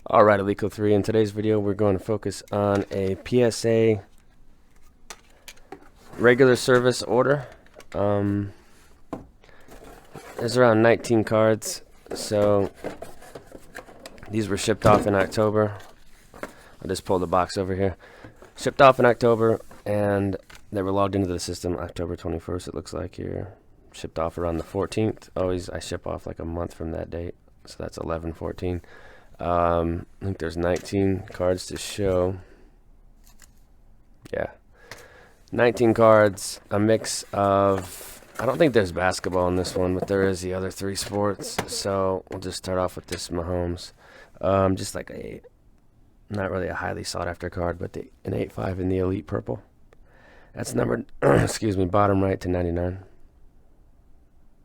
Alright, Alico 3. In today's video, we're going to focus on a PSA regular service order. There's around 19 cards, so these were shipped off in October. I'll just pull the box over here. Shipped off in October, and they were logged into the system October 21st, it looks like here. Shipped off around the 14th. Always, I ship off like a month from that date, so that's 11/14. I think there's 19 cards to show. Yeah, 19 cards, a mix of, I don't think there's basketball in this one, but there is the other three sports. So we'll just start off with this Mahomes. Just like not really a highly sought after card, but an 8.5 in the elite purple. That's numbered, excuse me, bottom right to 99.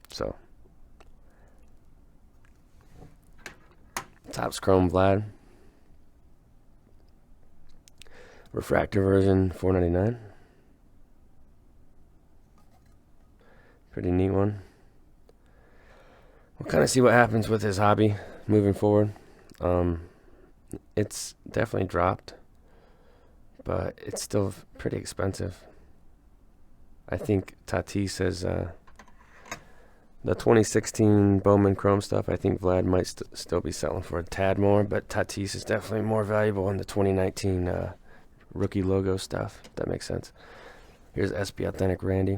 So Topps Chrome Vlad. Refractor version, $4.99. Pretty neat one. We'll kind of see what happens with his hobby moving forward. It's definitely dropped, but it's still pretty expensive. I think Tatis says the 2016 Bowman Chrome stuff, I think Vlad might still be selling for a tad more, but Tatis is definitely more valuable in the 2019 rookie logo stuff, if that makes sense. Here's SP Authentic Randy.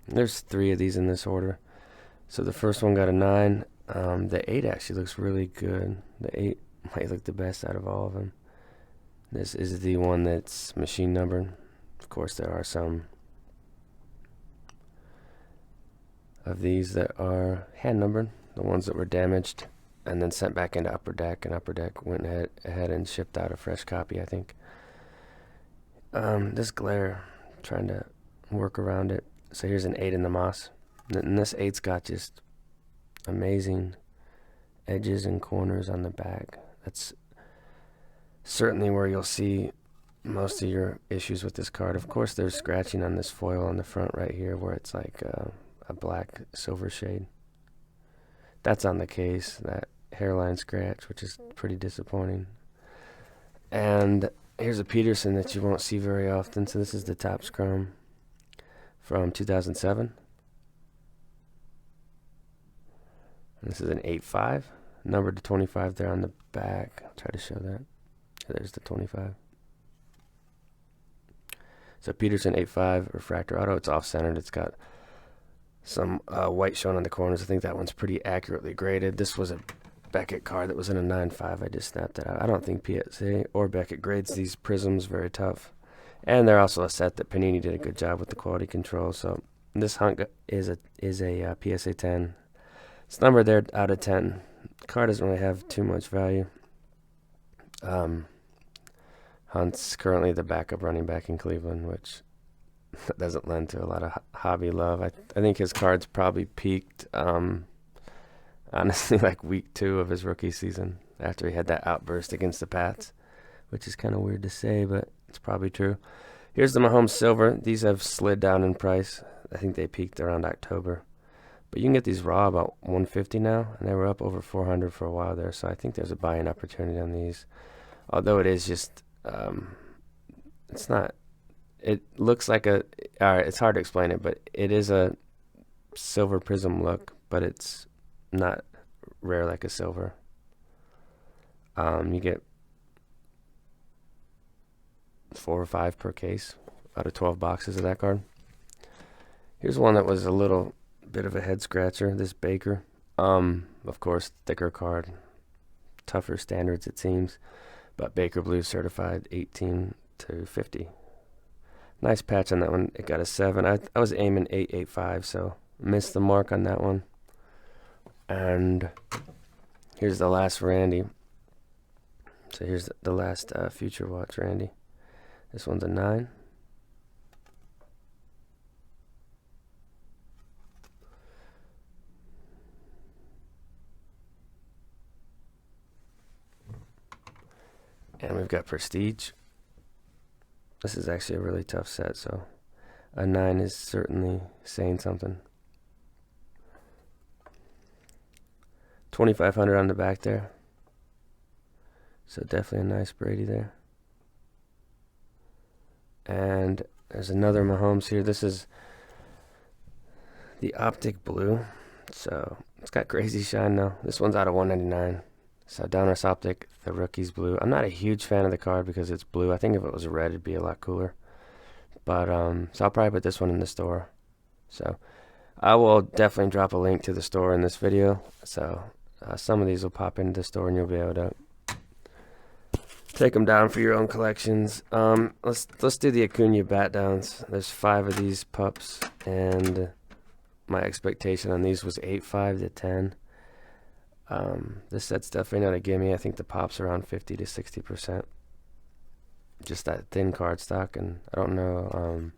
There's 3 of these in this order. So the first one got a 9. The 8 actually looks really good. The 8 might look the best out of all of them. This is the one that's machine numbered. Of course, there are some of these that are hand numbered, the ones that were damaged and then sent back into Upper Deck, and Upper Deck went ahead and shipped out a fresh copy, I think. This glare, trying to work around it. So here's an 8 in the moss, and this 8's got just amazing edges and corners on the back. That's certainly where you'll see most of your issues with this card. Of course, there's scratching on this foil on the front right here where it's like a black silver shade. That's on the case, that hairline scratch, which is pretty disappointing. And here's a Peterson that you won't see very often. So this is the Topps Chrome from 2007. And this is an 8.5, numbered to 25 there on the back. I'll try to show that. There's the 25. So Peterson 8.5 refractor auto. It's off-centered. It's got some white shown on the corners. I think that one's pretty accurately graded. This was a Beckett card that was in a 9.5. I just snapped it out. I don't think PSA or Beckett grades these prisms very tough. And they're also a set that Panini did a good job with the quality control. So this Hunt is a PSA 10. It's numbered there out of 10. The card doesn't really have too much value. Hunt's currently the backup running back in Cleveland, which doesn't lend to a lot of hobby love. I think his cards probably peaked, honestly, like week 2 of his rookie season after he had that outburst against the Pats, which is kind of weird to say, but it's probably true. Here's the Mahomes Silver. These have slid down in price. I think they peaked around October. But you can get these raw about $150 now, and they were up over $400 for a while there, so I think there's a buying opportunity on these. Although it is just, it's not, it looks like it's hard to explain it, but it is a silver prism look, but it's not rare like a silver. You get 4 or 5 per case out of 12 boxes of that card. Here's one that was a little bit of a head scratcher, this Baker. Of course, thicker card, tougher standards it seems, but Baker Blue certified 18 to 50. Nice patch on that one. It got a 7. I was aiming 8.85, so missed the mark on that one. And here's the last Randy. So here's the last Future Watch Randy. This one's a 9. And we've got Prestige. This is actually a really tough set, so a 9 is certainly saying something. 2,500 on the back there. So definitely a nice Brady there. And there's another Mahomes here. This is the Optic Blue. So it's got crazy shine now. This one's out of 199. So Donruss Optic, the Rookies Blue. I'm not a huge fan of the card because it's blue. I think if it was red, it'd be a lot cooler. But so I'll probably put this one in the store. So I will definitely drop a link to the store in this video. So some of these will pop into the store and you'll be able to take them down for your own collections. Let's do the Acuna bat downs. There's 5 of these pups, and my expectation on these was 8.5 to 10. This set's definitely not a gimme. I think the pop's around 50 to 60%. Just that thin card stock, and I don't know.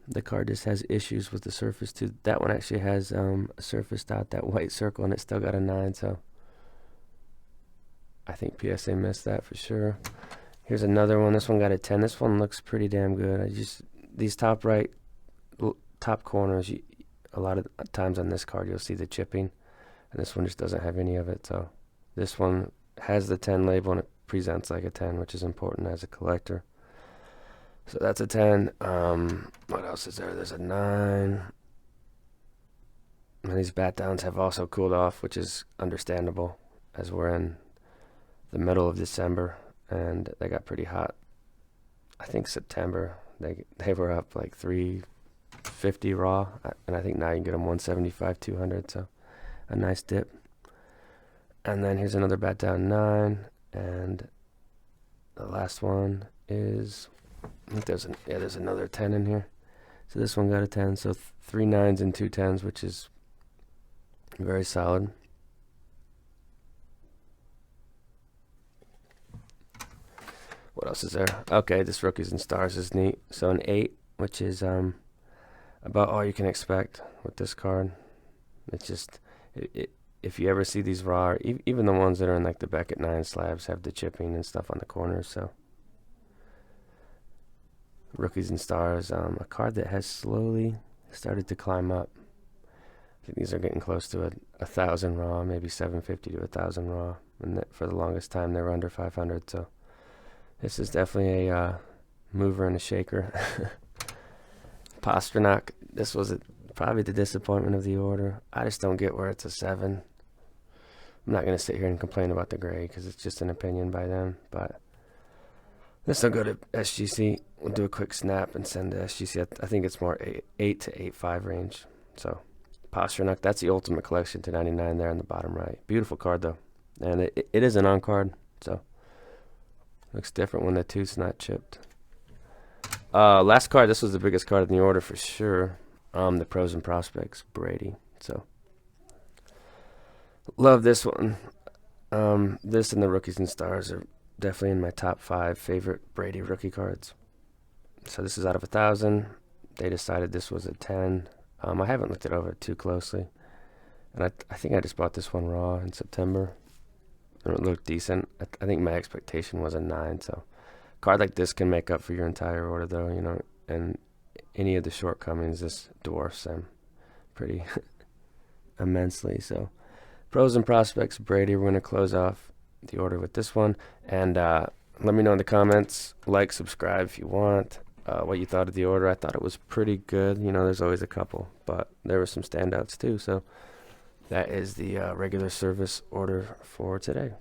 The card just has issues with the surface too. That one actually has a surface dot, that white circle, and it still got a 9. So I think PSA missed that for sure. Here's another one. This one got a 10. This one looks pretty damn good. These top right, top corners, a lot of times on this card you'll see the chipping, and this one just doesn't have any of it. So this one has the 10 label and it presents like a 10, which is important as a collector. So that's a 10. What else is there? There's a 9. And these bat downs have also cooled off, which is understandable as we're in the middle of December and they got pretty hot. I think September they were up like 350 raw, and I think now you can get them 175, 200. So a nice dip. And then here's another bat down 9, and the last one is, I think there's another 10 in here. So this one got a 10. So 3 9s and 2 10s, which is very solid. What else is there? Okay, this Rookies and Stars is neat. So an 8, which is about all you can expect with this card. It's just, if you ever see these raw, even the ones that are in like the Beckett 9 slabs have the chipping and stuff on the corners. So Rookies and Stars, a card that has slowly started to climb up. I think these are getting close to 1,000 raw, maybe 750 to 1,000 raw, and for the longest time they were under 500. So this is definitely a mover and a shaker. Pasternak, this was probably the disappointment of the order. I just don't get where it's a 7. I'm not going to sit here and complain about the gray because it's just an opinion by them. But this will go to SGC. We'll do a quick snap and send to SGC. I think it's more 8 to 8.5 range. So Pasternak, that's the Ultimate Collection to 99 there on the bottom right. Beautiful card though. And it is an on card. So looks different when the tooth's not chipped. Last card, this was the biggest card in the order for sure. The Pros and Prospects, Brady. So love this one. This and the Rookies and Stars are definitely in my top 5 favorite Brady rookie cards. So this is out of 1,000. They decided this was a 10. I haven't looked it over too closely, and I think I just bought this one raw in September. It looked decent. I think my expectation was a 9. So a card like this can make up for your entire order, though, you know, and any of the shortcomings, this dwarfs them pretty immensely. So Pros and Prospects, Brady. We're going to close off the order with this one. And let me know in the comments. Like, subscribe if you want. What you thought of the order. I thought it was pretty good. You know, there's always a couple, but there were some standouts too. So that is the regular service order for today.